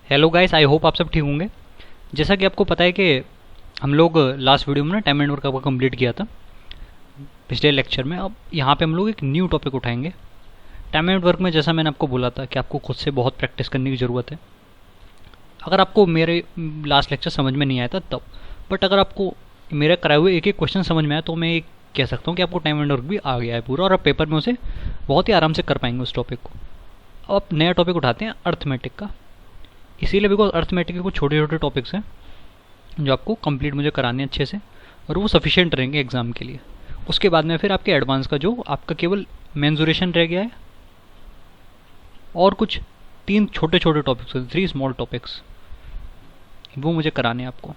Hello guys, I hope आप सब ठीक होंगे। जैसा कि आपको पता है कि हम लोग लास्ट वीडियो में ना टाइम एंड वर्क आपका कंप्लीट किया था पिछले लेक्चर में। अब यहाँ पे हम लोग एक न्यू टॉपिक उठाएंगे। टाइम एंड वर्क में जैसा मैंने आपको बोला था कि आपको खुद से बहुत प्रैक्टिस करने की ज़रूरत है। अगर आपको मेरे लास्ट लेक्चर समझ में नहीं आया था तब, बट अगर आपको मेरे कराए हुए एक एक क्वेश्चन समझ में आया तो मैं एक कह सकता हूँ कि आपको टाइम एंड वर्क भी आ गया है पूरा, और आप पेपर में उसे बहुत ही आराम से कर पाएंगे उस टॉपिक को। अब आप नया टॉपिक उठाते हैं अर्थमेटिक का। इसीलिए बिकॉज अर्थमेटिक के कुछ छोटे छोटे टॉपिक्स हैं जो आपको कंप्लीट मुझे कराने अच्छे से, और वो सफिशिएंट रहेंगे एग्जाम के लिए। उसके बाद में फिर आपके एडवांस का जो आपका केवल मेंसुरेशन रह गया है, और कुछ 3 छोटे छोटे टॉपिक्स, 3 स्मॉल टॉपिक्स, वो मुझे कराने हैं आपको।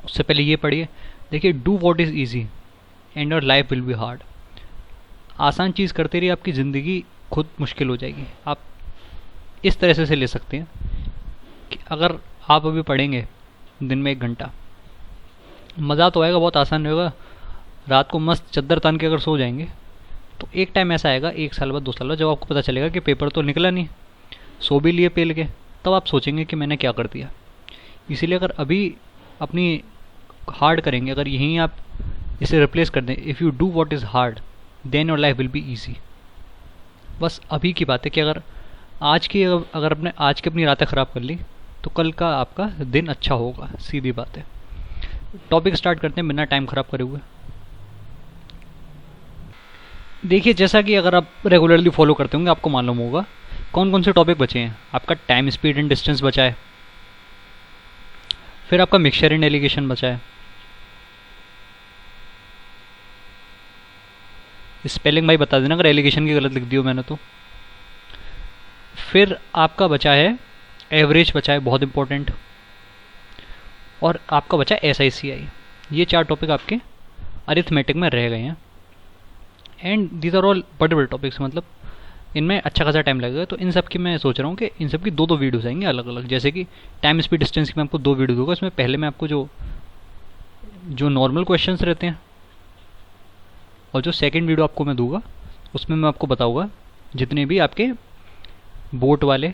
उससे पहले ये पढ़िए, देखिए, do what is easy and your life will B hard. आसान चीज़ करते रहिए, आपकी ज़िंदगी खुद मुश्किल हो जाएगी। आप इस तरह से ले सकते हैं कि अगर आप अभी पढ़ेंगे दिन में 1 घंटा, मज़ा तो आएगा, बहुत आसान होगा। रात को मस्त चद्दर तान के अगर सो जाएंगे तो एक टाइम ऐसा आएगा, 1 साल बाद 2 साल बाद, जब आपको पता चलेगा कि पेपर तो निकला नहीं, सो भी लिए पेल के, तब आप सोचेंगे कि मैंने क्या कर दिया। इसीलिए अगर अभी अपनी हार्ड करेंगे, अगर यहीं आप इसे रिप्लेस कर दें, if you do what is hard then your life will be easy. बस अभी की बात है कि अगर आपने आज की अपनी रातें ख़राब कर ली तो कल का आपका दिन अच्छा होगा, सीधी बात है। टॉपिक स्टार्ट करते हैं बिना टाइम ख़राब करे हुए। देखिए, जैसा कि अगर आप रेगुलरली फॉलो करते होंगे आपको मालूम होगा कौन कौन से टॉपिक बचे हैं। आपका टाइम, स्पीड एंड डिस्टेंस बचा है, फिर आपका मिक्सचर एंड एलिगेशन बचा है, स्पेलिंग भाई बता देना अगर एलिगेशन की गलत लिख दी हो मैंने तो। फिर आपका बचा है एवरेज, बचा है बहुत इंपॉर्टेंट, और आपका बचा है SICI। ये 4 टॉपिक आपके अरिथमेटिक में रह गए हैं, एंड दीज आर ऑल बड़े बड़े टॉपिक्स, मतलब इनमें अच्छा खासा टाइम लगेगा। तो इन सब की मैं सोच रहा हूँ कि इन सब की 2-2 वीडियोस आएंगे अलग अलग। जैसे कि टाइम, स्पीड, डिस्टेंस की मैं आपको 2 वीडियो दूंगा। इसमें पहले मैं आपको जो नॉर्मल क्वेश्चंस रहते हैं, और जो सेकंड वीडियो आपको मैं दूंगा उसमें मैं आपको बताऊंगा जितने भी आपके बोट वाले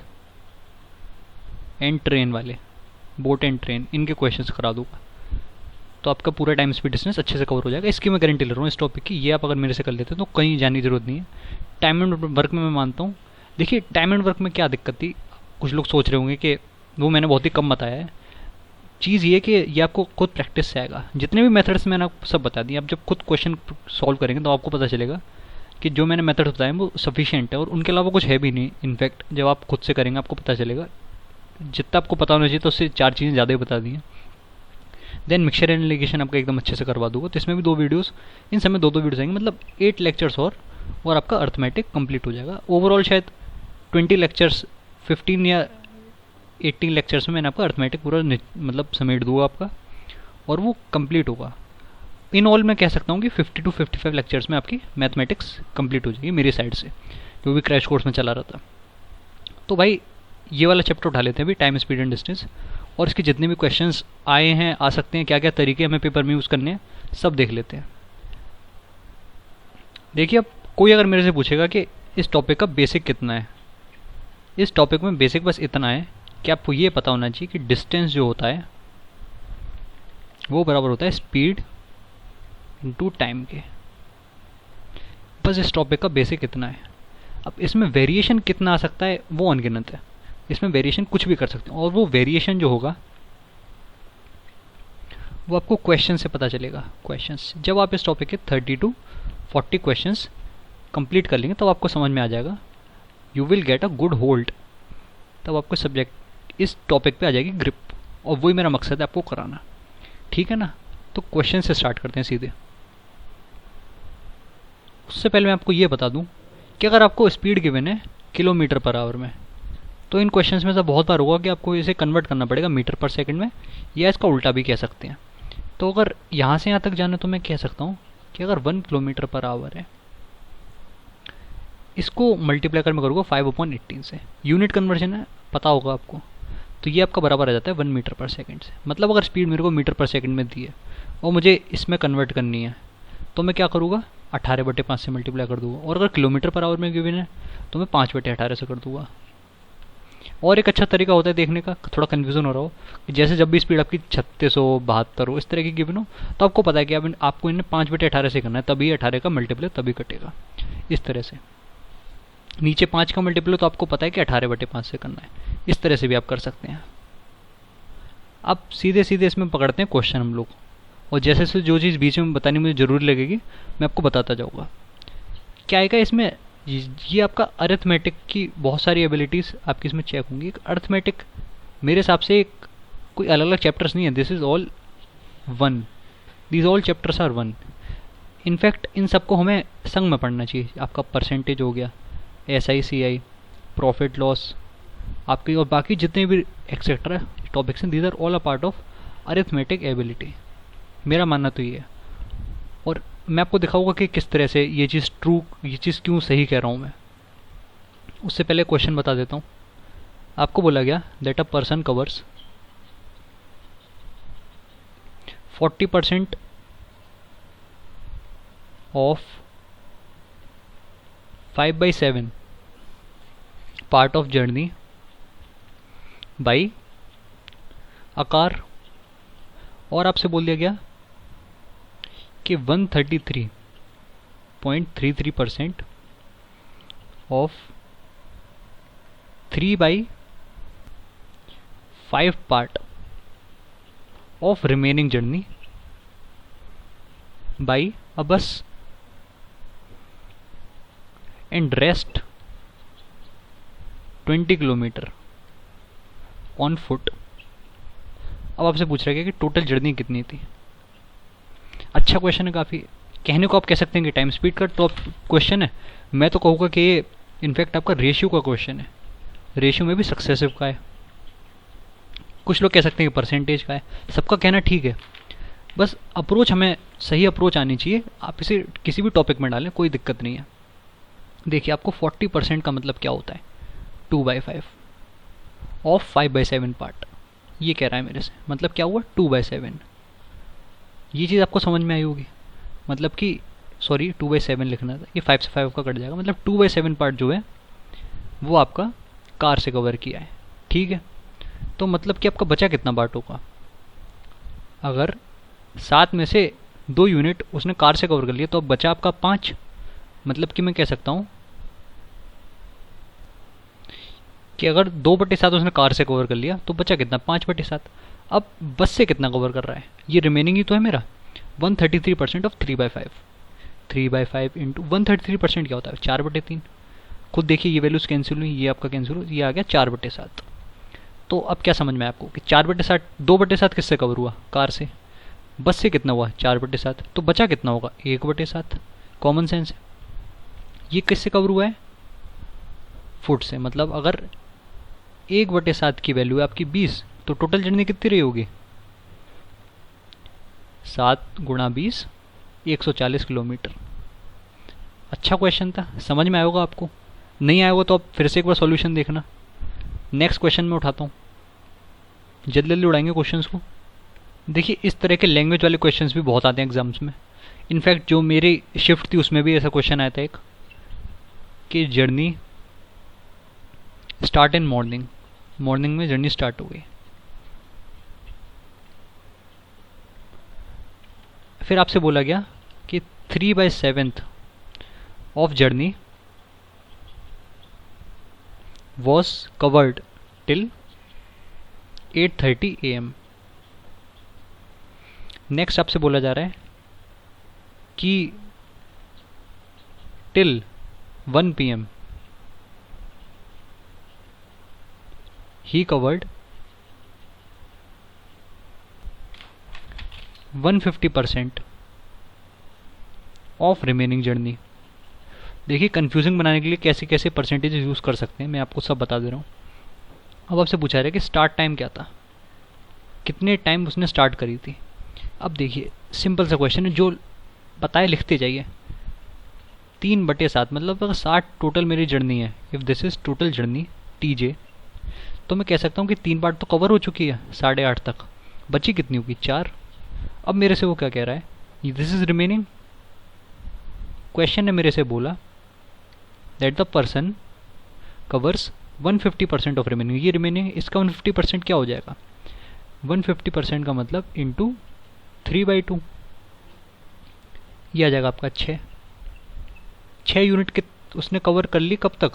एंड ट्रेन वाले, बोट एंड ट्रेन, इनके क्वेश्चंस करा दूंगा। तो आपका पूरा टाइम, स्पीड, डिस्टेंस अच्छे से कवर हो जाएगा। इसकी मैं गारंटी ले रहा हूँ इस टॉपिक की। ये आप अगर मेरे से कर लेते हैं तो कहीं जाने की जरूरत नहीं है। टाइम एंड वर्क में मैं मानता हूँ, देखिए टाइम एंड वर्क में क्या दिक्कत थी, कुछ लोग सोच रहे होंगे कि वो मैंने बहुत ही कम बताया है। चीज़ ये कि ये आपको खुद प्रैक्टिस से आएगा। जितने भी मेथड्स मैंने आपको सब बता दिए, आप जब खुद क्वेश्चन सॉल्व करेंगे तो आपको पता चलेगा कि जो मैंने मेथड बताए वो सफिशिएंट है, और उनके अलावा कुछ है भी नहीं। इनफैक्ट जब आप खुद से करेंगे आपको पता चलेगा जितना आपको पता होना चाहिए तो उससे 4 चीज़ें ज़्यादा ही बता दी हैं। देन मिक्सचर एंड एलिगेशन आपका एकदम अच्छे से करवा दूंगा, तो इसमें भी 2 वीडियोस, इन सब में 2-2 वीडियोस आएंगे, मतलब 8 लेक्चर्स और आपका अर्थमेटिक कंप्लीट हो जाएगा। ओवरऑल शायद 20 लेक्चर्स, 15 या 18 लेक्चर्स में मैंने आपका अर्थमेटिक पूरा मतलब समेट दूंगा आपका, और वो कंप्लीट होगा। इन ऑल मैं कह सकता हूँ कि 50 to 55 लेक्चर्स में आपकी मैथमेटिक्स कंप्लीट हो जाएगी मेरी साइड से, जो भी क्रैश कोर्स में चला रहा था। तो भाई ये वाला चैप्टर उठा लेते हैं अभी, टाइम, स्पीड एंड डिस्टेंस, और इसके जितने भी क्वेश्चंस आए हैं, आ सकते हैं, क्या क्या तरीके हमें पेपर में यूज़ करने हैं, सब देख लेते हैं। देखिए, अब कोई अगर मेरे से पूछेगा कि इस टॉपिक का बेसिक कितना है, इस टॉपिक में बेसिक बस इतना है कि आपको ये पता होना चाहिए कि डिस्टेंस जो होता है वो बराबर होता है स्पीड इनटू टाइम के। बस इस टॉपिक का बेसिक इतना है। अब इसमें वेरिएशन कितना आ सकता है वो अनगिनत है, इसमें वेरिएशन कुछ भी कर सकते हैं, और वो वेरिएशन जो होगा वो आपको क्वेश्चन से पता चलेगा। क्वेश्चंस जब आप इस टॉपिक के 30 to 40 क्वेश्चंस कंप्लीट कर लेंगे तब आपको समझ में आ जाएगा, you will get a good hold, तब आपको सब्जेक्ट इस टॉपिक पे आ जाएगी ग्रिप, और वही मेरा मकसद है आपको कराना। ठीक है ना? तो क्वेश्चन से स्टार्ट करते हैं सीधे। उससे पहले मैं आपको ये बता दूं कि अगर आपको स्पीड गिवन है किलोमीटर पर आवर में, तो इन क्वेश्चंस में से बहुत बार होगा कि आपको इसे कन्वर्ट करना पड़ेगा मीटर पर सेकंड में, या इसका उल्टा भी कह सकते हैं। तो अगर यहाँ से यहाँ तक जाने तो मैं कह सकता हूँ कि अगर 1 किलोमीटर पर आवर है, इसको मल्टीप्लाई कर मैं करूँगा 5/18 से, यूनिट कन्वर्जन है पता होगा आपको, तो ये आपका बराबर आ जाता है 1 मीटर पर सेकंड से। मतलब अगर स्पीड मेरे को मीटर पर सेकंड में दी है और मुझे इसमें कन्वर्ट करनी है, तो मैं क्या करूँगा, 18/5 से मल्टीप्लाई कर दूँगा। और अगर किलोमीटर पर आवर में गिवन है तो मैं 5/18 से कर दूँगा। और एक अच्छा तरीका होता है देखने का, थोड़ा कन्फ्यूजन हो रहा हो, कि जैसे जब भी स्पीड आपकी 36 हो, 72 हो, इस तरह की गिवन हो, तो आपको पता है कि आपको इन्हें 5/18 से करना है, तभी 18 का मल्टीपल तभी कटेगा। इस तरह से नीचे 5 का मल्टीपल हो तो आपको पता है कि 18/5 से करना है। इस तरह से भी आप कर सकते हैं। अब सीधे सीधे इसमें पकड़ते हैं क्वेश्चन हम लोग, और जैसे जैसे जो चीज़ बीच में बतानी मुझे ज़रूरी लगेगी मैं आपको बताता जाऊँगा। क्या आएगा इसमें, ये आपका अरिथमेटिक की बहुत सारी एबिलिटीज़ आपकी इसमें चेक होंगी। अरिथमेटिक मेरे हिसाब से कोई अलग अलग चैप्टर्स नहीं है, this is all one, these all chapters are one. In fact इन सबको हमें संग में पढ़ना चाहिए। आपका परसेंटेज हो गया, SICI, प्रॉफिट लॉस आपकी, और बाकी जितने भी एक्सेट्रा टॉपिक्स हैं, these are all a part of arithmetic ability. मेरा मानना तो ये है, और मैं आपको दिखाऊंगा कि किस तरह से ये चीज़ ये चीज़ क्यों सही कह रहा हूँ मैं। उससे पहले क्वेश्चन बता देता हूँ। आपको बोला गया that a person covers 40% of 5/7 part of journey by a car, और आपसे बोल दिया गया कि 133.33% of 3/5 part of remaining journey by a bus, and rest 20 kilometre on foot. अब आपसे पूछ रहा है कि टोटल जर्नी कितनी थी। अच्छा क्वेश्चन है काफ़ी, कहने को आप कह सकते हैं कि टाइम स्पीड का तो क्वेश्चन है, मैं तो कहूँगा कि ये इनफैक्ट आपका रेशियो का क्वेश्चन है। रेशियो में भी सक्सेसिव का है, कुछ लोग कह सकते हैं कि परसेंटेज का है, सबका कहना ठीक है, बस अप्रोच हमें सही अप्रोच आनी चाहिए। आप इसे किसी भी टॉपिक में डालें, कोई दिक्कत नहीं है। देखिए आपको 40% का मतलब क्या होता है, 2/5 ऑफ 5/7 पार्ट, ये कह रहा है मेरे से, मतलब क्या हुआ 2/7। ये चीज़ आपको समझ में आई होगी, मतलब कि सॉरी 2/7 लिखना था, ये 5 से 5 का कट जाएगा, मतलब 2/7 पार्ट जो है वो आपका कार से कवर किया है। ठीक है, तो मतलब कि आपका बचा कितना पार्ट होगा, अगर 7 में से 2 यूनिट उसने कार से कवर कर लिया तो अब बचा आपका 5। मतलब कि मैं कह सकता हूँ कि अगर 2/7 उसने कार से कवर कर लिया तो बचा कितना 5/7। अब बस से कितना कवर कर रहा है, ये रिमेनिंग ही तो है मेरा 133% ऑफ 3/5। 3/5 इंटू 133% क्या होता है 4/3। खुद देखिए ये वैल्यूज कैंसिल हुई, ये आपका कैंसिल हुई, ये आ गया 4/7। तो अब क्या समझ में आया आपको कि 4/7, 2/7 किससे कवर हुआ कार से, बस से कितना हुआ 4/7, तो बचा कितना होगा 1/7। कॉमन सेंस है। ये किससे कवर हुआ है फुट से, मतलब अगर 1/7 की वैल्यू है आपकी 20, तो टोटल जर्नी कितनी रही होगी 7 × 20 140 किलोमीटर। अच्छा क्वेश्चन था, समझ में आया होगा आपको, नहीं आया होगा तो आप फिर से एक बार सॉल्यूशन देखना। नेक्स्ट क्वेश्चन में उठाता हूँ, जल्दी जल्दी उड़ाएंगे क्वेश्चंस को। देखिए इस तरह के लैंग्वेज वाले क्वेश्चंस भी बहुत आते हैं एग्जाम्स में। इनफैक्ट जो मेरी शिफ्ट थी उसमें भी ऐसा क्वेश्चन आया था एक, कि journey start in morning, morning में जर्नी स्टार्ट हो गई। फिर आपसे बोला गया कि 3/7 of journey was covered till 8:30 AM। Next आपसे बोला जा रहा है कि till 1 PM he covered 150% of remaining journey. देखिए कंफ्यूजिंग बनाने के लिए कैसे कैसे परसेंटेज यूज़ कर सकते हैं, मैं आपको सब बता दे रहा हूँ। अब आपसे पूछा रहा है कि स्टार्ट टाइम क्या था, कितने टाइम उसने स्टार्ट करी थी। अब देखिए सिंपल सा क्वेश्चन है, जो बताए लिखते जाइए। 3/7 मतलब अगर 60 टोटल मेरी जर्नी है, if this is total journey TJ, तो मैं कह सकता हूँ कि 3 पार्ट तो कवर हो चुकी है 8:30 तक, बची कितनी होगी 4। अब मेरे से वो क्या कह रहा है, दिस इज रिमेनिंग। क्वेश्चन ने मेरे से बोला that the person covers 150% of remaining, ये रिमेनिंग इसका 150% क्या हो जाएगा, 150% का मतलब इंटू 3/2, ये आ जाएगा आपका 6 यूनिट के उसने कवर कर ली, कब तक,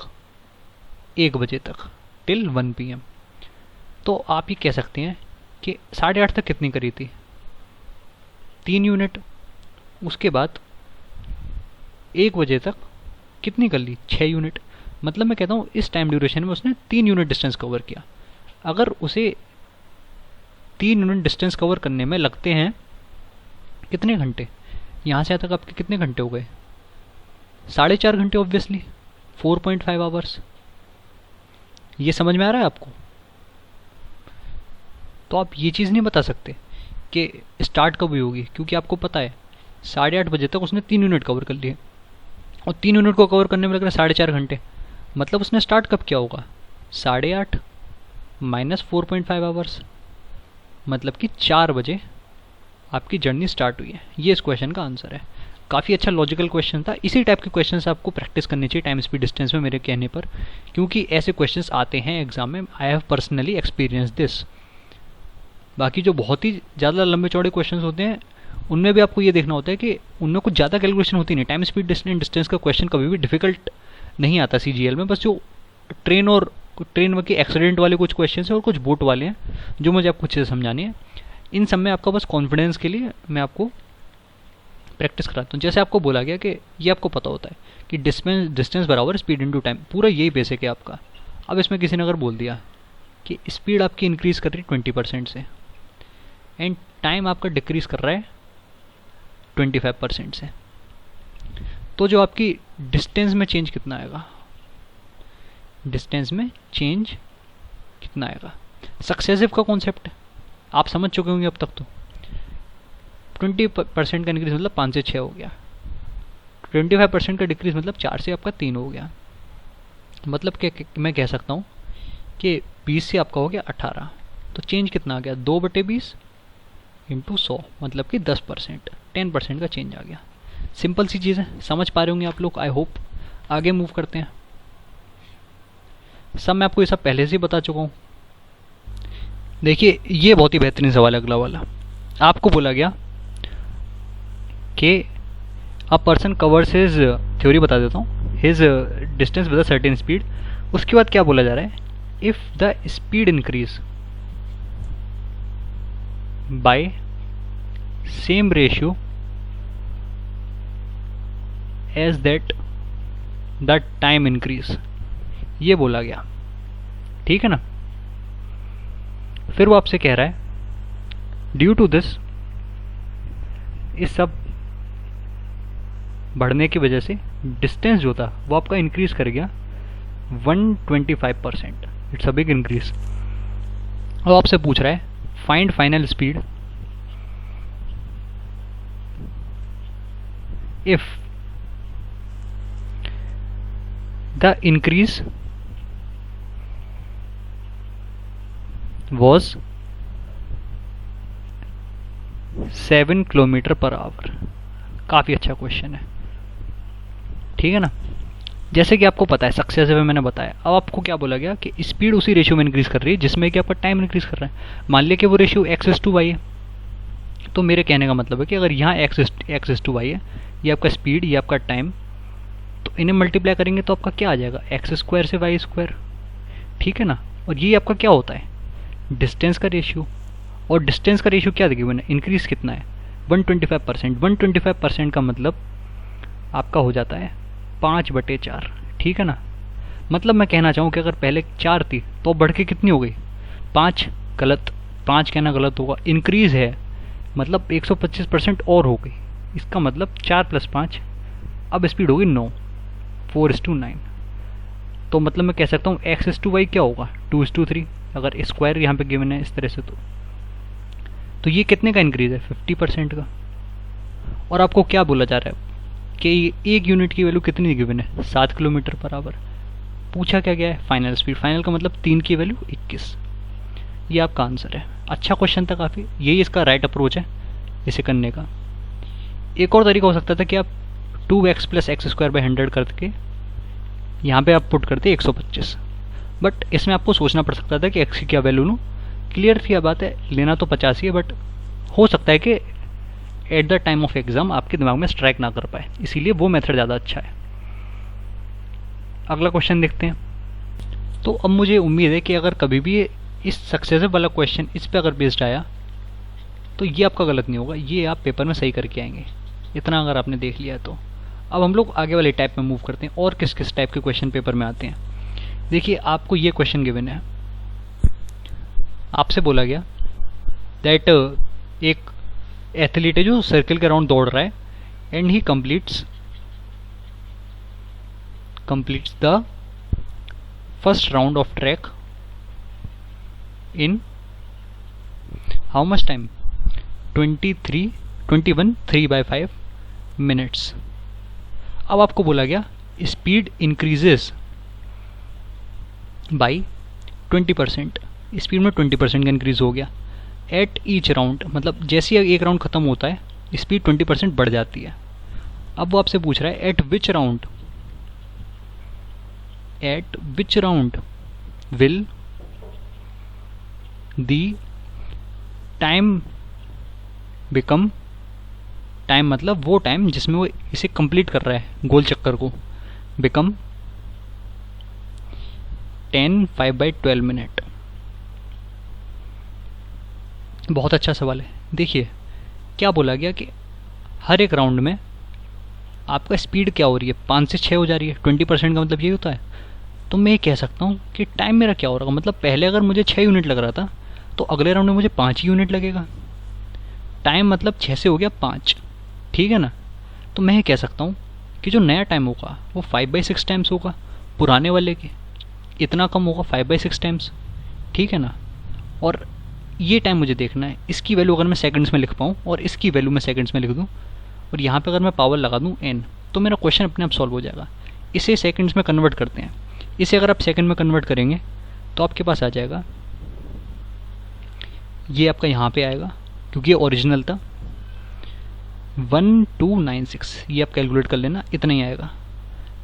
1 बजे तक, टिल 1 PM। तो आप ये कह सकते हैं कि 8:30 तक कितनी करी थी, 3 यूनिट, उसके बाद 1 बजे तक कितनी कर ली, 6 यूनिट। मतलब मैं कहता हूँ इस टाइम ड्यूरेशन में उसने 3 यूनिट डिस्टेंस कवर किया। अगर उसे 3 यूनिट डिस्टेंस कवर करने में लगते हैं कितने घंटे, यहाँ से यहाँ तक आपके कितने घंटे हो गए, 4.5 घंटे ऑब्वियसली, 4.5 आवर्स। ये समझ में आ रहा है आपको। तो आप ये चीज़ नहीं बता सकते कि स्टार्ट कब हुई होगी, क्योंकि आपको पता है 8:30 बजे तक उसने 3 यूनिट कवर कर लिए, और 3 यूनिट को कवर करने में लग रहा है 4.5 घंटे। मतलब उसने स्टार्ट कब किया होगा, 8:30 माइनस 4.5 आवर्स, मतलब कि 4 बजे आपकी जर्नी स्टार्ट हुई है। ये इस क्वेश्चन का आंसर है। काफ़ी अच्छा लॉजिकल क्वेश्चन था। इसी टाइप के क्वेश्चंस आपको प्रैक्टिस करनी चाहिए टाइम स्पीड डिस्टेंस में मेरे कहने पर, क्योंकि ऐसे क्वेश्चंस आते हैं एग्जाम में। I have personally experience this. बाकी जो बहुत ही ज़्यादा लंबे चौड़े क्वेश्चंस होते हैं उनमें भी आपको ये देखना होता है कि उनमें कुछ ज़्यादा कैलकुलेशन होती नहीं। टाइम स्पीड डिस्टेंस का क्वेश्चन कभी भी डिफिकल्ट नहीं आता CGL में। बस जो ट्रेन के एक्सीडेंट वाले कुछ क्वेश्चन हैं और कुछ बोट वाले हैं जो मुझे आपको अच्छे से समझानी है। इन सब में आपका बस कॉन्फिडेंस के लिए मैं आपको प्रैक्टिस कराता हूँ। जैसे आपको बोला गया कि ये आपको पता होता है कि डिस्टेंस बराबर स्पीड इनटू टाइम, पूरा यही बेसिक है आपका। अब इसमें किसी ने अगर बोल दिया कि स्पीड आपकी इंक्रीज़ कर रही है 20% से एंड टाइम आपका डिक्रीज़ कर रहा है 25% से, तो जो आपकी डिस्टेंस में चेंज कितना आएगा, डिस्टेंस में चेंज कितना आएगा। सक्सेसिव का कॉन्सेप्ट आप समझ चुके होंगे अब तक। तो 20% का इंक्रीज मतलब 5 से 6 हो गया, 25% का डिक्रीज मतलब 4 से आपका 3 हो गया। मतलब कि मैं कह सकता हूँ कि 20 से आपका हो गया 18, तो चेंज कितना आ गया, 2/20 इंटू 100, मतलब कि 10%, 10% का चेंज आ गया। सिंपल सी चीज़ है, समझ पा रहे होंगे आप लोग। I hope. आगे मूव करते हैं। सब मैं आपको ये सब पहले से ही बता चुका हूँ। देखिए ये बहुत ही बेहतरीन सवाल है अगला वाला। आपको बोला गया कि a person covers his, theory बता देता हूँ, his distance with a certain speed. उसके बाद क्या बोला जा रहा है, if the speed increase by same ratio as that the time increase, ये बोला गया। ठीक है ना। फिर वो आपसे कह रहा है ड्यू टू दिस, इस सब बढ़ने की वजह से डिस्टेंस जो था वो आपका इंक्रीज कर गया 125%। It's a big increase. अब आपसे पूछ रहा है find final speed if the increase was 7 km/h। काफ़ी अच्छा क्वेश्चन है। ठीक है ना। जैसे कि आपको पता है सक्सेसिव में मैंने बताया। अब आपको क्या बोला गया कि स्पीड उसी रेशियो में इंक्रीज कर रही है जिसमें कि आपका टाइम इंक्रीज कर रहा है। मान लिया कि वो रेशियो x/y है, तो मेरे कहने का मतलब है कि अगर यहाँ x/y है, ये आपका स्पीड, ये आपका टाइम, तो इन्हें मल्टीप्लाई करेंगे तो आपका क्या आ जाएगा, x² से y²। ठीक है ना। और ये आपका क्या होता है, डिस्टेंस का रेशियो। और डिस्टेंस का रेशियो क्या देखिए मैंने, इंक्रीज कितना है, 125%। 125% का मतलब आपका हो जाता है 5/4। ठीक है ना। मतलब मैं कहना चाहूँ कि अगर पहले 4 थी तो बढ़ के कितनी हो गई, 5। गलत, 5 कहना गलत होगा। इंक्रीज है मतलब 125% और हो गई। इसका मतलब 4 + 5, अब स्पीड होगी 9, 4:9। तो मतलब मैं कह सकता हूँ x/y क्या होगा, 2:3। अगर स्क्वायर यहाँ पे गिवन है इस तरह से, तो ये कितने का इंक्रीज है, 50% का। और आपको क्या बोला जा रहा है कि 1 यूनिट की वैल्यू कितनी गिवन है, 7 km/h। पूछा क्या गया है, फाइनल स्पीड। फाइनल का मतलब 3 की वैल्यू 21। ये आपका आंसर है। अच्छा क्वेश्चन था काफ़ी। यही इसका राइट अप्रोच है इसे करने का। एक और तरीका हो सकता था कि आप 2x + x² / 100 करके यहाँ पे आप पुट करते 125। बट इसमें आपको सोचना पड़ सकता था कि एक्स की क्या वैल्यू लूँ। क्लियर थी बात है, लेना तो 50 ही है, बट हो सकता है कि at the time of exam आपके दिमाग में स्ट्राइक ना कर पाए, इसीलिए वो मेथड ज़्यादा अच्छा है। अगला क्वेश्चन देखते हैं। तो अब मुझे उम्मीद है कि अगर कभी भी इस सक्सेसिव वाला क्वेश्चन इस पे अगर बेस्ड आया तो ये आपका गलत नहीं होगा, ये आप पेपर में सही करके आएंगे। इतना अगर आपने देख लिया तो अब हम लोग आगे वाले टाइप में मूव करते हैं और किस किस टाइप के क्वेश्चन पेपर में आते हैं। देखिए, आपको ये क्वेश्चन गिवन है, आपसे बोला गया दैट एक एथलीट है जो सर्कल के अराउंड दौड़ रहा है and he completes the first round of track in how much time 21 3/5 minutes. अब आपको बोला गया स्पीड इंक्रीजेस बाई 20%, स्पीड में 20% का इंक्रीज हो गया एट ईच राउंड, मतलब जैसे ही एक राउंड खत्म होता है स्पीड 20% बढ़ जाती है। अब वो आपसे पूछ रहा है eight which round will the time become, time मतलब वो टाइम जिसमें वो इसे कंप्लीट कर रहा है गोल चक्कर को, बिकम 10 5/12 मिनट। बहुत अच्छा सवाल है। देखिए, क्या बोला गया कि हर एक राउंड में आपका स्पीड क्या हो रही है, 5 से 6 हो जा रही है। 20% का मतलब यही होता है। तो मैं ये कह सकता हूँ कि टाइम मेरा क्या हो रहा है, मतलब पहले अगर मुझे 6 यूनिट लग रहा था तो अगले राउंड में मुझे 5 यूनिट लगेगा। टाइम मतलब 6 से हो गया 5, ठीक है ना। तो मैं ये कह सकता हूँ कि जो नया टाइम होगा वो 5/6 टाइम्स होगा पुराने वाले के, इतना कम होगा 5/6 टाइम्स, ठीक है ना। और ये टाइम मुझे देखना है, इसकी वैल्यू अगर मैं सेकंड्स में लिख पाऊँ और इसकी वैल्यू मैं सेकंड्स में लिख दूँ और यहाँ पे अगर मैं पावर लगा दूँ n, तो मेरा क्वेश्चन अपने आप सॉल्व हो जाएगा। इसे सेकंड्स में कन्वर्ट करते हैं। इसे अगर आप सेकंड में कन्वर्ट करेंगे तो आपके पास आ जाएगा, ये आपका यहाँ पे आएगा क्योंकि ये ओरिजिनल था 1296, ये आप कैलकुलेट कर लेना, इतना ही आएगा।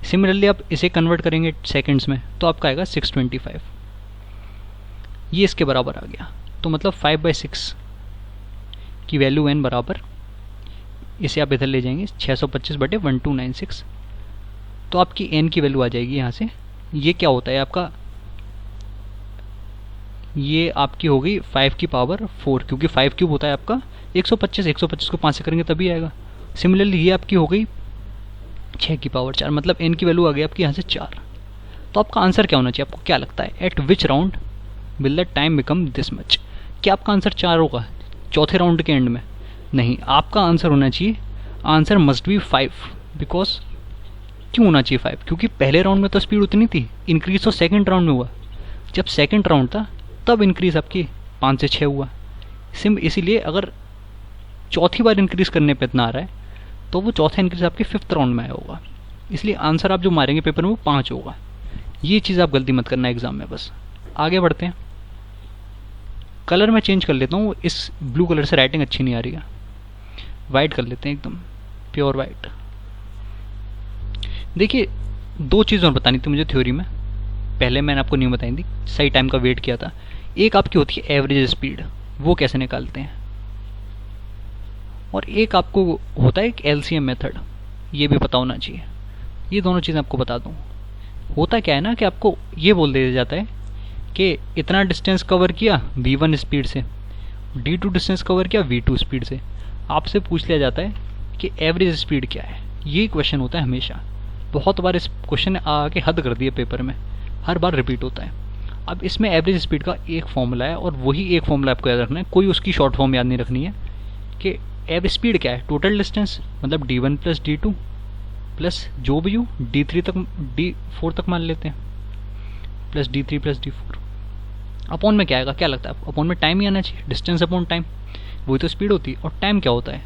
सिमिलरली आप इसे कन्वर्ट करेंगे सेकंड्स में तो आपका आएगा 625, ये इसके बराबर आ गया। तो मतलब 5/6 की वैल्यू n बराबर, इसे आप इधर ले जाएंगे 625/1296, तो आपकी n की वैल्यू आ जाएगी यहाँ से। ये क्या होता है आपका, ये आपकी हो गई 5 की पावर 4, क्योंकि 5 क्यूब होता है आपका 125, 125 को 5 से करेंगे तभी आएगा। सिमिलरली ये आपकी हो गई 6 की पावर 4, मतलब n की वैल्यू आ गई आपकी यहाँ से 4। तो आपका आंसर क्या होना चाहिए, आपको क्या लगता है, eight which round will the time become this much. क्या आपका आंसर 4 होगा चौथे राउंड के एंड में? नहीं, आपका आंसर होना चाहिए, आंसर मस्ट बी 5। बिकॉज क्यों होना चाहिए 5? क्योंकि पहले राउंड में तो स्पीड उतनी थी, इंक्रीज तो सेकंड राउंड में हुआ। जब सेकंड राउंड था तब इंक्रीज आपकी 5 से 6 हुआ। इसीलिए अगर चौथी बार इंक्रीज करने पे इतना आ रहा है तो वो चौथा इंक्रीज आपके 5th राउंड में आया होगा। इसलिए आंसर आप जो मारेंगे पेपर में वो 5 होगा। ये चीज़ आप गलती मत करना एग्जाम में। बस आगे बढ़ते हैं। कलर मैं चेंज कर लेता हूँ, इस ब्लू कलर से राइटिंग अच्छी नहीं आ रही है, वाइट कर लेते हैं, एकदम प्योर वाइट। देखिए, दो चीज़ और बतानी थी मुझे थ्योरी में, पहले मैंने आपको नहीं बताई थी, सही टाइम का वेट किया था। एक आपकी होती है एवरेज स्पीड, वो कैसे निकालते हैं, और एक आपको होता है एक LCM मेथड, ये भी पता होना चाहिए। ये दोनों चीज़ें आपको बता दूँ। होता क्या है ना कि आपको ये बोल दिया जाता है कि इतना डिस्टेंस कवर किया V1 स्पीड से, D2 डिस्टेंस कवर किया V2 स्पीड से। आपसे पूछ लिया जाता है कि एवरेज स्पीड क्या है। ये क्वेश्चन होता है हमेशा। बहुत बार इस क्वेश्चन ने आके हद कर दिया पेपर में, हर बार रिपीट होता है। अब इसमें एवरेज स्पीड का एक फॉर्मूला है और वही एक फॉर्मूला आपको याद रखना है, कोई उसकी शॉर्ट फॉर्म याद नहीं रखनी है। कि एवरेज स्पीड क्या है, टोटल डिस्टेंस, मतलब D1 प्लस D2 प्लस जो भी हो D3 तक, D4 तक मान लेते हैं, plus D3 plus D4। Upon में क्या आएगा, क्या लगता है आपको? अपॉन में टाइम ही आना चाहिए, डिस्टेंस अपॉन टाइम, वही तो स्पीड होती है। और टाइम क्या होता है,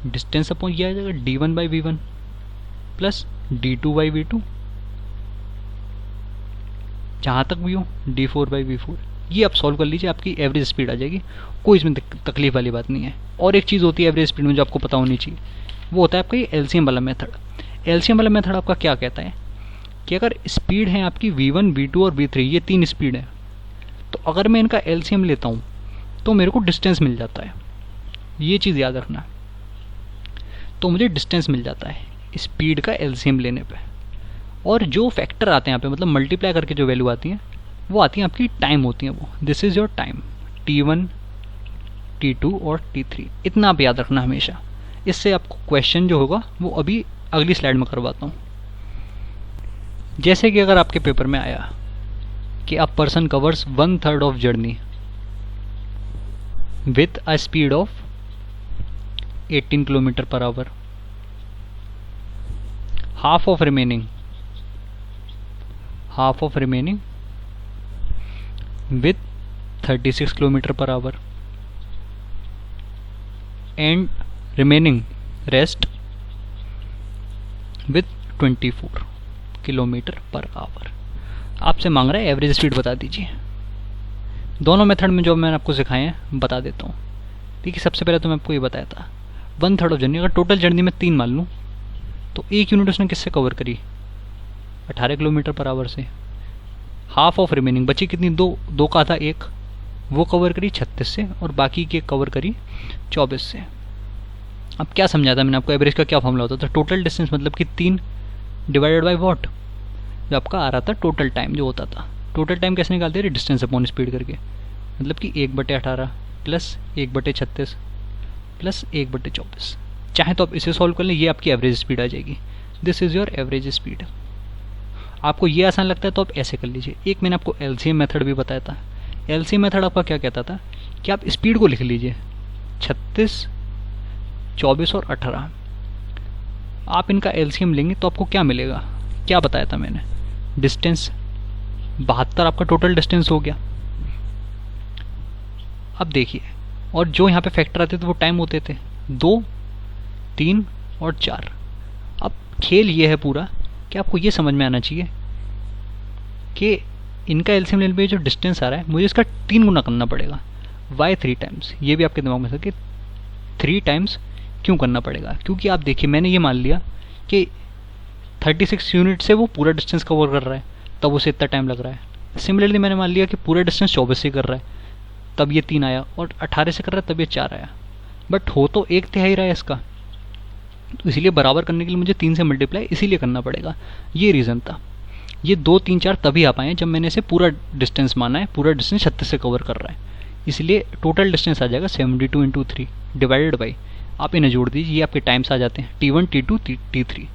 डिस्टेंस अपॉन ये आ जाएगा D1/V1 प्लस D2/V2, जहाँ तक भी हो D4/V4। ये आप सॉल्व कर लीजिए, आपकी एवरेज स्पीड आ जाएगी, कोई इसमें तकलीफ वाली बात नहीं है। और एक चीज़ होती है एवरेज स्पीड में जो आपको पता होनी चाहिए, वो होता है आपका ये LCM वाला मेथड। LCM वाला मेथड आपका क्या कहता है कि अगर स्पीड है आपकी v1, v2 और v3, ये 3 स्पीड है, तो अगर मैं इनका एलसीएम लेता हूँ तो मेरे को डिस्टेंस मिल जाता है। ये चीज़ याद रखना। तो मुझे डिस्टेंस मिल जाता है स्पीड का एलसीएम लेने पे। और जो फैक्टर आते हैं यहाँ पे, मतलब मल्टीप्लाई करके जो वैल्यू आती है, वो आती है आपकी टाइम होती है वो। This is your time, t1, t2 और t3। इतना आप याद रखना हमेशा। इससे आपको क्वेश्चन जो होगा वो अभी अगली स्लाइड में करवाता हूँ। जैसे कि अगर आपके पेपर में आया कि a person covers 1/3 of journey with a speed of 18 kilometre per our, half of remaining with 36 kilometer per hour and remaining rest with 24 kilometre per our. आपसे मांग रहा है एवरेज स्पीड बता दीजिए। दोनों मेथड में जो मैंने आपको सिखाए हैं बता देता हूँ। ठीक है, सबसे पहले तो मैं आपको ये बताया था 1/3 ऑफ जर्नी। अगर टोटल जर्नी में 3 मान लूँ तो एक यूनिट उसने किससे कवर करी, 18 किलोमीटर पर आवर से। हाफ ऑफ रिमेनिंग बची कितनी, दो का था एक, वो कवर करी 36 से, और बाकी के कवर करी 24 से। अब क्या समझा था मैंने आपको, एवरेज का क्या फॉर्मूला होता था, टोटल डिस्टेंस मतलब कि 3 डिवाइडेड बाई वॉट, जो आपका आ रहा था टोटल टाइम जो होता था। टोटल टाइम कैसे निकालते थे, डिस्टेंस अपॉन स्पीड करके, मतलब कि 1/18 प्लस 1/36 प्लस 1/24। चाहे तो आप इसे सॉल्व कर लें, ये आपकी एवरेज स्पीड आ जाएगी। This is your average speed. आपको ये आसान लगता है तो आप ऐसे कर लीजिए। एक मैंने आपको एलसीएम मेथड भी बताया था। एलसीएम मेथड आपका क्या कहता था कि आप स्पीड को लिख लीजिए 36, 24 और 18। आप इनका एलसीएम लेंगे तो आपको क्या मिलेगा, क्या बताया था मैंने, डिस्टेंस 72 आपका टोटल डिस्टेंस हो गया। अब देखिए, और जो यहाँ पे फैक्टर आते थे वो टाइम होते थे 2, 3 और 4। अब खेल ये है पूरा कि आपको ये समझ में आना चाहिए कि इनका एलसीएम लेने पे जो डिस्टेंस आ रहा है मुझे इसका 3 गुना करना पड़ेगा। वाई 3 टाइम्स, ये भी आपके दिमाग में कि 3 टाइम्स क्यों करना पड़ेगा, क्योंकि आप देखिए मैंने ये मान लिया कि 36 यूनिट से वो पूरा डिस्टेंस कवर कर रहा है, तब उसे इतना टाइम लग रहा है। सिमिलरली मैंने मान लिया कि पूरा डिस्टेंस 24 से कर रहा है, तब ये 3 आया, और 18 से कर रहा है तब ये 4 आया। बट हो तो 1/3 रहा है इसका, तो इसीलिए बराबर करने के लिए मुझे 3 से मल्टीप्लाई इसीलिए करना पड़ेगा। ये रीज़न था। ये 2, 3, 4 तभी आ पाए जब मैंने इसे पूरा डिस्टेंस माना है, पूरा डिस्टेंस 36 से कवर कर रहा है, इसलिए टोटल डिस्टेंस आ जाएगा 72 × 3 डिवाइडेड बाई, आप इन्हें जोड़ दीजिए, ये आपके टाइम्स आ जाते हैं t1, t2, t3।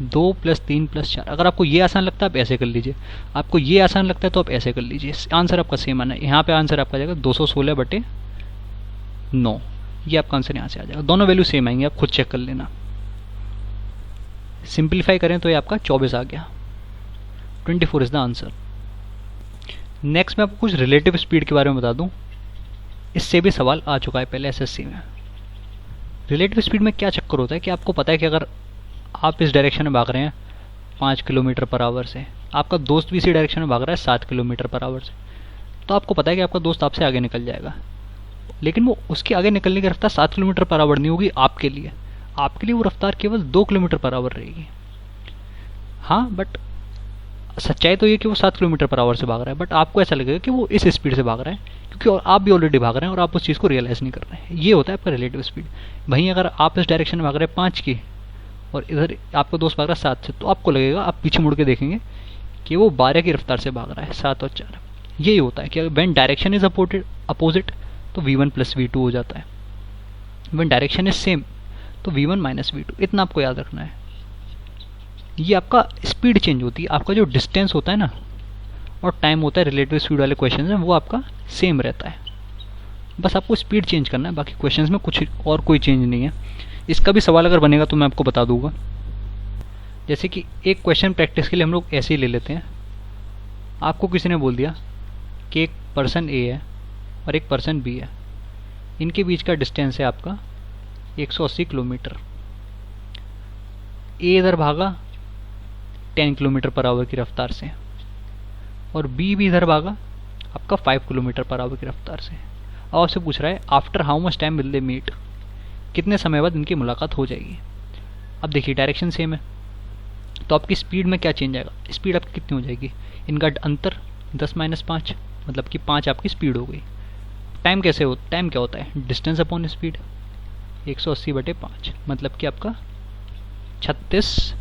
2 + 3 + 4। अगर आपको ये आसान लगता है आप ऐसे कर लीजिए, आपको ये आसान लगता है तो आप ऐसे कर लीजिए। आंसर आपका सेम आना है। यहाँ पे आंसर आपका आ जाएगा 216/9। ये आपका आंसर यहाँ से आ जाएगा। दोनों वैल्यू सेम आएंगे, आप खुद चेक कर लेना। सिंप्लीफाई करें तो ये आपका 24 आ गया। 24 इज द आंसर। नेक्स्ट मैं आपको कुछ रिलेटिव स्पीड के बारे में बता दूं। इससे भी सवाल आ चुका है पहले एसएससी में। रिलेटिव स्पीड में क्या चक्कर होता है कि आपको पता है कि अगर आप इस डायरेक्शन में भाग रहे हैं 5 किलोमीटर पर आवर से, आपका दोस्त भी इसी डायरेक्शन में भाग रहा है 7 किलोमीटर पर आवर से, तो आपको पता है कि आपका दोस्त आपसे आगे निकल जाएगा, लेकिन वो उसके आगे निकलने की रफ्तार 7 किलोमीटर पर आवर नहीं होगी आपके लिए। आपके लिए वो रफ्तार केवल 2 किलोमीटर पर आवर रहेगी। हाँ, बट सच्चाई तो ये कि वो 7 किलोमीटर पर आवर से भाग रहा है, बट आपको ऐसा लगेगा कि वो इस स्पीड से भाग रहा है, क्योंकि और आप भी ऑलरेडी भाग रहे हैं और आप उस चीज़ को रियलाइज़ नहीं कर रहे हैं। ये होता है आपका रिलेटिव स्पीड। वहीं अगर आप इस डायरेक्शन में भाग रहे हैं 5 की और इधर आपका दोस्त भाग रहा है 7 से, तो आपको लगेगा, आप पीछे मुड़ के देखेंगे कि वो 12 की रफ्तार से भाग रहा है, 7 और 4। यही होता है कि व्हेन डायरेक्शन इज अपोजिट तो v1 + v2 हो जाता है। व्हेन डायरेक्शन इज सेम तो v1 - v2। इतना आपको याद रखना है। ये आपका स्पीड चेंज होती है, आपका जो डिस्टेंस होता है ना और टाइम होता है रिलेटिव स्पीड वाले क्वेश्चन में, वो आपका सेम रहता है। बस आपको स्पीड चेंज करना है, बाकी क्वेश्चंस में कुछ और कोई चेंज नहीं है। इसका भी सवाल अगर बनेगा तो मैं आपको बता दूंगा। जैसे कि एक क्वेश्चन प्रैक्टिस के लिए हम लोग ऐसे ही ले लेते हैं। आपको किसी ने बोल दिया कि एक पर्सन ए है और एक पर्सन बी है, इनके बीच का डिस्टेंस है आपका 180 किलोमीटर। ए इधर भागा 10 किलोमीटर पर आवर की रफ्तार से और बी भी इधर भागा आपका 5 किलोमीटर पर आवर की रफ्तार से। अब आपसे पूछ रहा है after how much time will they meet, कितने समय बाद इनकी मुलाकात हो जाएगी। अब देखिए डायरेक्शन सेम है तो आपकी स्पीड में क्या चेंज आएगा, स्पीड आपकी कितनी हो जाएगी, इनका अंतर 10 - 5, मतलब कि 5 आपकी स्पीड हो गई। टाइम कैसे हो, टाइम क्या होता है, डिस्टेंस अपॉन स्पीड, 180/5, मतलब कि आपका 36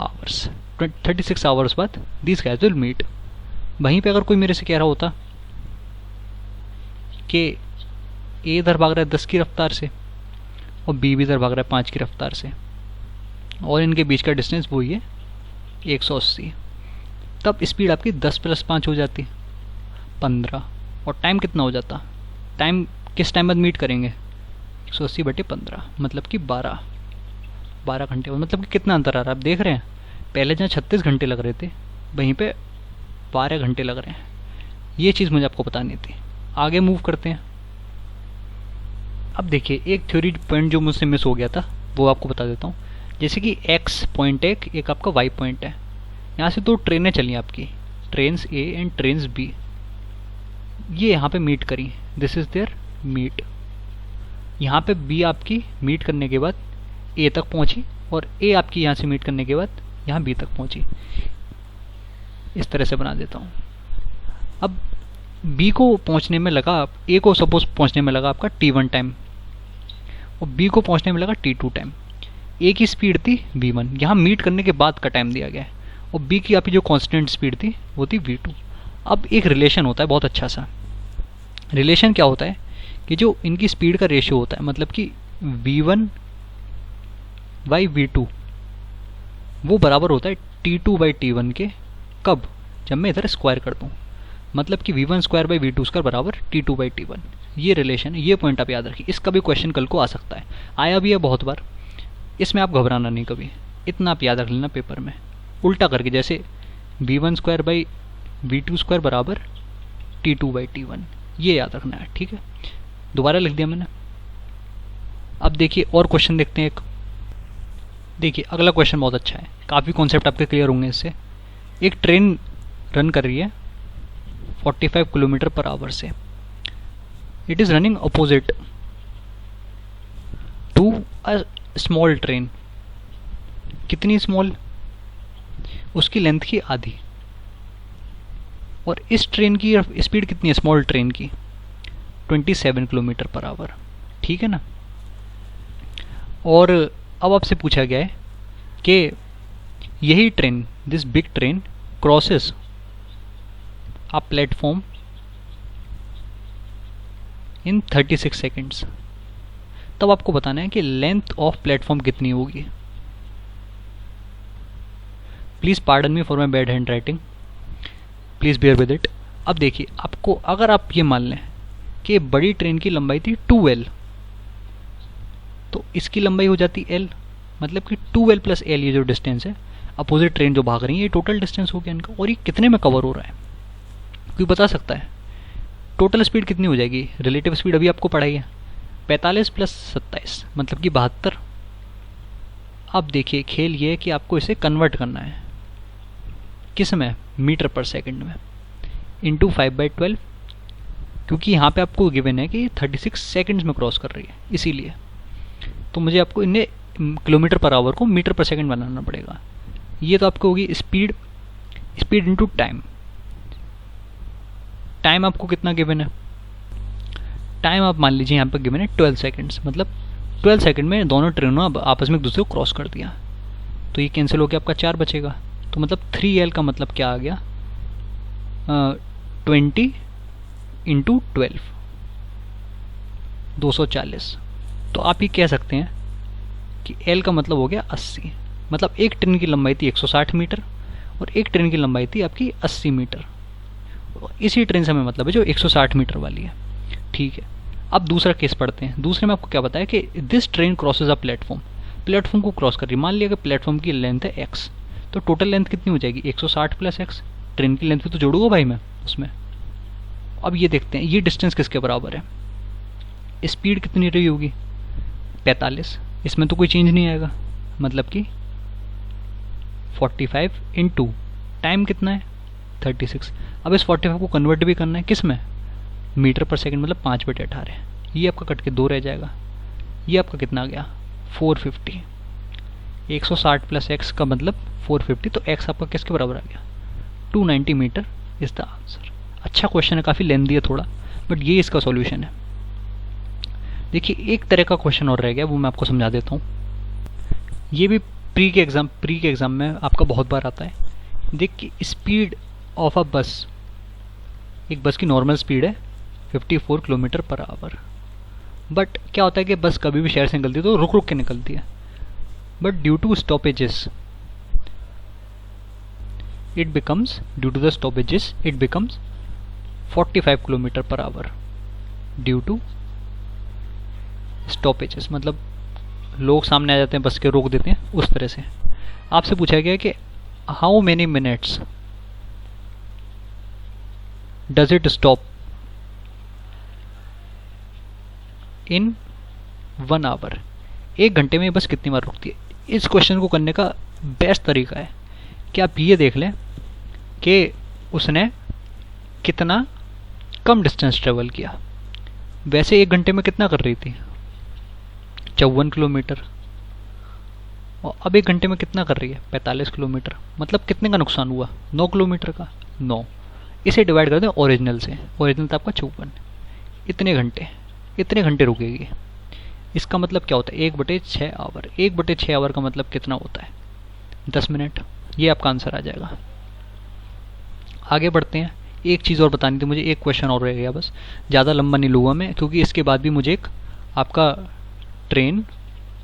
आवर्स, 36 आवर्स बाद दिस गाइज विल मीट। वहीं पे अगर कोई मेरे से कह रहा होता कि ए इधर भाग रहा है 10 की रफ्तार से और बी भी इधर भाग रहा है 5 की रफ्तार से और इनके बीच का डिस्टेंस वही है 180, तब स्पीड आपकी 10 + 5 हो जाती 15, और टाइम कितना हो जाता, टाइम किस टाइम बाद मीट करेंगे, 180/15, मतलब कि 12 घंटे, मतलब कि कितना अंतर आ रहा है आप देख रहे हैं। पहले जहाँ 36 घंटे लग रहे थे वहीं पे 12 घंटे लग रहे हैं। ये चीज़ मुझे आपको बतानी थी। आगे मूव करते हैं। अब देखिए एक थ्योरी पॉइंट जो मुझसे मिस हो गया था वो आपको बता देता हूँ। जैसे कि एक्स पॉइंट है, एक आपका वाई पॉइंट है। यहाँ से 2 ट्रेनें चली आपकी, trains A and trains B. ये यहाँ पे मीट करी, दिस इज़ देयर मीट। यहाँ पे बी आपकी मीट करने के बाद ए तक पहुँची और ए आपकी यहाँ से मीट करने के बाद यहाँ बी तक पहुँची। इस तरह से बना देता हूँ। अब बी को पहुँचने में लगा, ए को सपोज पहुँचने में लगा आपका t1 टाइम और बी को पहुँचने में लगा t2 टाइम। ए की स्पीड थी v1, यहाँ मीट करने के बाद का टाइम दिया गया है, और बी की आपकी जो कांस्टेंट स्पीड थी वो थी v2। अब एक रिलेशन होता है बहुत अच्छा सा। रिलेशन क्या होता है कि जो इनकी स्पीड का रेशियो होता है, मतलब कि v1/v2 वो बराबर होता है t2/t1 के। कब, जब मैं इधर स्क्वायर कर दूँ, मतलब कि v1² बराबर t2/t1। ये रिलेशन, ये पॉइंट आप याद रखिए। इसका भी क्वेश्चन कल को आ सकता है, आया भी है बहुत बार। इसमें आप घबराना नहीं कभी, इतना आप याद रख लेना पेपर में उल्टा करके, जैसे v1/v2² बराबर t2/t1, ये याद रखना है, ठीक है। दोबारा लिख दिया मैंने। अब देखिए और क्वेश्चन देखते हैं एक। देखिए अगला क्वेश्चन बहुत अच्छा है, काफ़ी कॉन्सेप्ट आपके क्लियर होंगे इससे। एक ट्रेन रन कर रही है 45 km/h से। It is running opposite to a small train. कितनी स्मॉल, उसकी लेंथ की आधी। और इस ट्रेन की स्पीड कितनी है, स्मॉल ट्रेन की 27 km/h, ठीक है ना। और अब आपसे पूछा गया है कि यही train, this big train crosses a platform in 36 seconds. तब आपको बताना है कि लेंथ ऑफ प्लेटफॉर्म कितनी होगी। Please pardon me for my bad handwriting, please bear with it. अब देखिए आपको, अगर आप ये मान लें कि बड़ी ट्रेन की लंबाई थी 2L, तो इसकी लंबाई हो जाती L, मतलब कि 2L + L, ये जो डिस्टेंस है, अपोजिट ट्रेन जो भाग रही है, ये टोटल डिस्टेंस हो गया इनका। और ये कितने में कवर हो रहा है, कोई बता सकता है? टोटल स्पीड कितनी हो जाएगी, रिलेटिव स्पीड अभी आपको पढ़ाई है, 45 + 27, मतलब कि 72। अब देखिए खेल ये है कि आपको इसे कन्वर्ट करना है किस में, मीटर/सेकंड में, इंटू 5/12, क्योंकि यहाँ पे आपको गिवन है कि 36 सेकंड्स में क्रॉस कर रही है, इसीलिए तो मुझे आपको इन्हें km/h को मीटर/सेकंड बनाना पड़ेगा। ये तो आपको होगी speed, speed into time. Time आपको कितना गिवन है, टाइम आप मान लीजिए यहाँ पर गिवन है 12 सेकंड्स, मतलब 12 सेकंड में दोनों ट्रेनों अब आपस में एक दूसरे को क्रॉस कर दिया, तो ये कैंसिल होकर आपका 4 बचेगा। तो मतलब 3L का मतलब क्या आ गया, 20 × 12, 240। तो आप ये कह सकते हैं कि L का मतलब हो गया 80, मतलब एक ट्रेन की लंबाई थी 160 मीटर और एक ट्रेन की लंबाई थी आपकी 80 मीटर। इसी ट्रेन से हमें मतलब है जो 160 मीटर वाली है, ठीक है। अब दूसरा केस पढ़ते हैं। दूसरे में आपको क्या बताया कि this train crosses a platform, platform को क्रॉस कर रही है। मान लिया कि प्लेटफॉर्म की लेंथ है x, तो टोटल लेंथ कितनी हो जाएगी, 160 + x। ट्रेन की लेंथ भी तो जोड़ूंगा भाई मैं उसमें। अब ये देखते हैं ये डिस्टेंस किसके बराबर है, स्पीड कितनी रही होगी 45, इसमें तो कोई चेंज नहीं आएगा, मतलब कि 45 × टाइम कितना है 36। अब इस 45 को कन्वर्ट भी करना है किस में, मीटर/सेकंड, मतलब 5/18। ये आपका कट के 2 रह जाएगा। ये आपका कितना आ गया 450। 160 प्लस एक्स का मतलब 450, तो एक्स आपका किसके बराबर आ गया, 290 मीटर इज द आंसर। अच्छा क्वेश्चन है, काफ़ी लेंथी है थोड़ा, बट ये इसका सॉल्यूशन है। देखिए एक तरह का क्वेश्चन और रह गया, वो मैं आपको समझा देता हूँ। ये भी प्री के एग्ज़ाम में आपका बहुत बार आता है। देखिए स्पीड ऑफ अ बस, एक बस की नॉर्मल स्पीड है 54 किलोमीटर पर आवर, बट क्या होता है कि बस कभी भी शहर से निकलती है तो रुक रुक के निकलती है, but due to the stoppages it becomes 45 kilometre per hour due to stoppages, मतलब लोग सामने आ जाते हैं बस के, रोक देते हैं, उस तरह से। आपसे पूछा गया कि how many minutes does it stop in 1 hour, 1 घंटे में बस कितनी बार रुकती है। इस क्वेश्चन को करने का बेस्ट तरीका है कि आप ये देख लें कि उसने कितना कम डिस्टेंस ट्रेवल किया। वैसे 1 घंटे में कितना कर रही थी, 54 किलोमीटर, और अब 1 घंटे में कितना कर रही है, 45 किलोमीटर। मतलब कितने का नुकसान हुआ, 9 किलोमीटर का, 9। इसे डिवाइड कर दें ओरिजिनल से, ओरिजिनल था आपका 54, इतने घंटे रुकेगी। इसका मतलब क्या होता है, 1/6 आवर, 1/6 आवर का मतलब कितना होता है, 10 मिनट। ये आपका आंसर आ जाएगा। आगे बढ़ते हैं। एक चीज़ और बतानी थी मुझे, एक क्वेश्चन और रह गया बस, ज़्यादा लंबा नहीं लूँगा मैं, क्योंकि इसके बाद भी मुझे एक आपका ट्रेन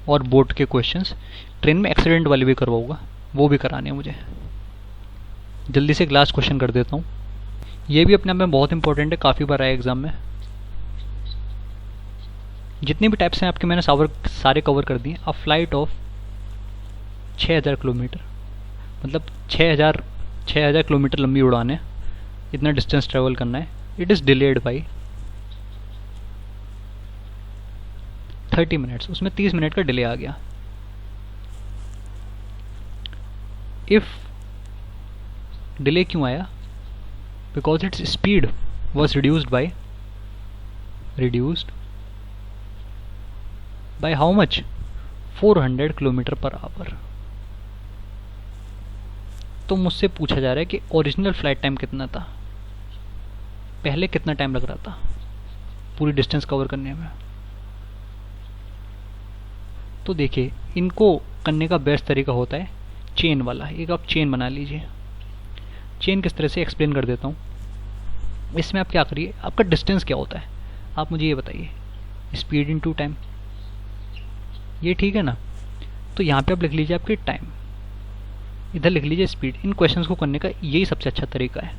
और बोट के क्वेश्चंस, ट्रेन में एक्सीडेंट वाले भी करवाऊँगा, वो भी कराने हैं मुझे। जल्दी से एक लास्ट क्वेश्चन कर देता हूँ, ये भी अपने आप में बहुत इंपॉर्टेंट है, काफ़ी बार आया एग्जाम में। जितने भी टाइप्स हैं आपके मैंने सारे कवर कर दिए। अ फ्लाइट ऑफ 6000 किलोमीटर, मतलब 6000 किलोमीटर लंबी उड़ान है, इतना डिस्टेंस ट्रेवल करना है। It is delayed by 30 minutes, उसमें 30 मिनट का डिले आ गया। इफ डिले क्यों आया, because its speed was reduced by how much, 400 kilometre per our. तो मुझसे पूछा जा रहा है कि ओरिजिनल फ्लाइट टाइम कितना था, पहले कितना टाइम लग रहा था पूरी डिस्टेंस कवर करने में। तो देखिए इनको करने का बेस्ट तरीका होता है चेन वाला। एक आप चेन बना लीजिए। चेन किस तरह से एक्सप्लेन कर देता हूँ। इसमें आप क्या करिए, आपका डिस्टेंस क्या होता है आप मुझे ये बताइए, स्पीड इनटू टाइम, ये ठीक है ना। तो यहाँ पे आप लिख लीजिए आपकी टाइम, इधर लिख लीजिए स्पीड। इन क्वेश्चंस को करने का यही सबसे अच्छा तरीका है।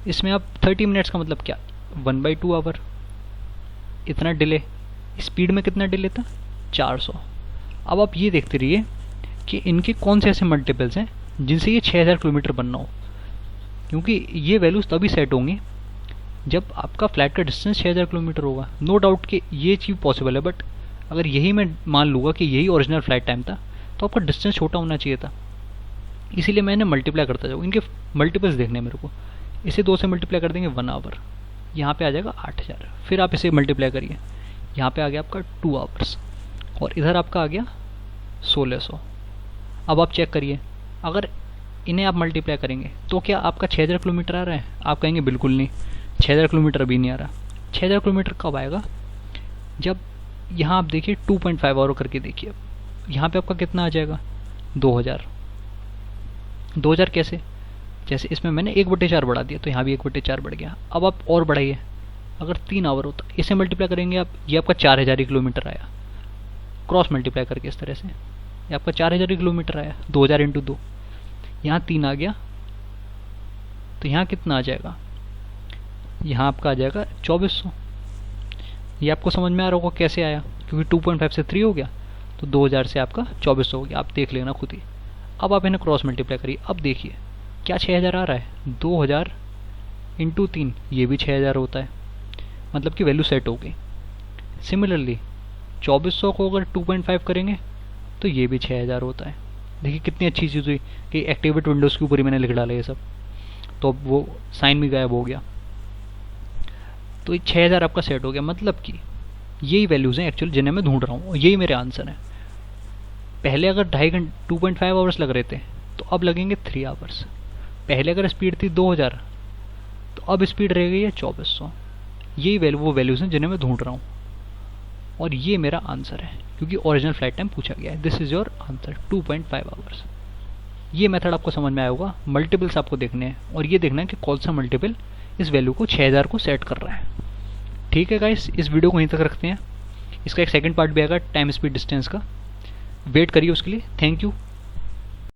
इसमें आप 30 मिनट्स का मतलब क्या, 1/2 आवर, इतना डिले। स्पीड में कितना डिले था, 400। अब आप ये देखते रहिए कि इनके कौन से ऐसे मल्टीपल्स हैं जिनसे ये 6000 किलोमीटर बनना हो, क्योंकि ये वैल्यूज तभी सेट होंगी जब आपका फ्लाइट का डिस्टेंस 6000 किलोमीटर होगा। नो डाउट कि ये चीज़ पॉसिबल है, बट अगर यही मैं मान लूँगा कि यही ओरिजिनल फ्लाइट टाइम था तो आपका डिस्टेंस छोटा होना चाहिए था। इसीलिए मैंने मल्टीप्लाई करता जाऊँ, इनके मल्टीपल्स देखने हैं मेरे को। इसे 2 से मल्टीप्लाई कर देंगे 1 आवर, यहाँ पे आ जाएगा 8000। फिर आप इसे मल्टीप्लाई करिए, यहाँ पे आ गया आपका 2 आवर्स, और इधर आपका आ गया 1600। अब आप चेक करिए, अगर इन्हें आप मल्टीप्लाई करेंगे तो क्या आपका 6000 किलोमीटर आ रहा है। आप कहेंगे बिल्कुल नहीं, 6000 किलोमीटर अभी नहीं आ रहा। 6000 किलोमीटर कब आएगा, जब यहाँ आप देखिए 2.5 आवर करके देखिए, यहाँ पे आपका कितना आ जाएगा, 2000। 2000 कैसे, जैसे इसमें मैंने 1/4 बढ़ा दिया तो यहाँ भी 1/4 बढ़ गया। अब आप और बढ़ाइए, अगर 3 आवर होता, इसे मल्टीप्लाई करेंगे आप, ये आपका 4000 किलोमीटर आया, क्रॉस मल्टीप्लाई करके इस तरह से ये आपका 4000 किलोमीटर आया। 2000 × 2, यहाँ 3 आ गया, तो यहाँ कितना आ जाएगा, यहाँ आपका आ जाएगा 2400। ये आपको समझ में आ रहा होगा कैसे आया, क्योंकि 2.5 से 3 हो गया तो 2000 से आपका 2400 हो गया। आप देख लेना खुद ही। अब आप इन्हें क्रॉस मल्टीप्लाई करिए, अब देखिए क्या 6000 आ रहा है। 2000 × 3 ये भी 6000 होता है, मतलब कि वैल्यू सेट हो गई। सिमिलरली 2400 को अगर 2.5 करेंगे तो ये भी 6000 होता है। देखिए कितनी अच्छी चीज़ हुई कि एक्टिवेट विंडोज़ के ऊपर ही मैंने लिख डाला ये सब, तो वो साइन भी गायब हो गया। तो ये 6000 आपका सेट हो गया, मतलब कि यही वैल्यूज़ हैं एक्चुअली जिन्हें मैं ढूंढ रहा हूँ, और यही मेरे आंसर हैं। पहले अगर 2.5 आवर्स लग रहे थे तो अब लगेंगे 3 आवर्स। पहले अगर स्पीड थी 2000 तो अब स्पीड रह गई है 2400। यही वो वैल्यूज़ हैं जिन्हें मैं ढूंढ रहा हूँ, और ये मेरा आंसर है क्योंकि ओरिजिनल फ्लाइट टाइम पूछा गया है। This is your answer 2.5 hours. ये मेथड आपको समझ में आया होगा। मल्टीपल्स आपको देखने हैं और ये देखना है कि कौन सा मल्टीपल इस वैल्यू को 6000 को सेट कर रहा है। ठीक है गाइस, इस वीडियो को यहीं तक रखते हैं। इसका एक सेकंड पार्ट भी आएगा टाइम स्पीड डिस्टेंस का, वेट करिए उसके लिए। Thank you.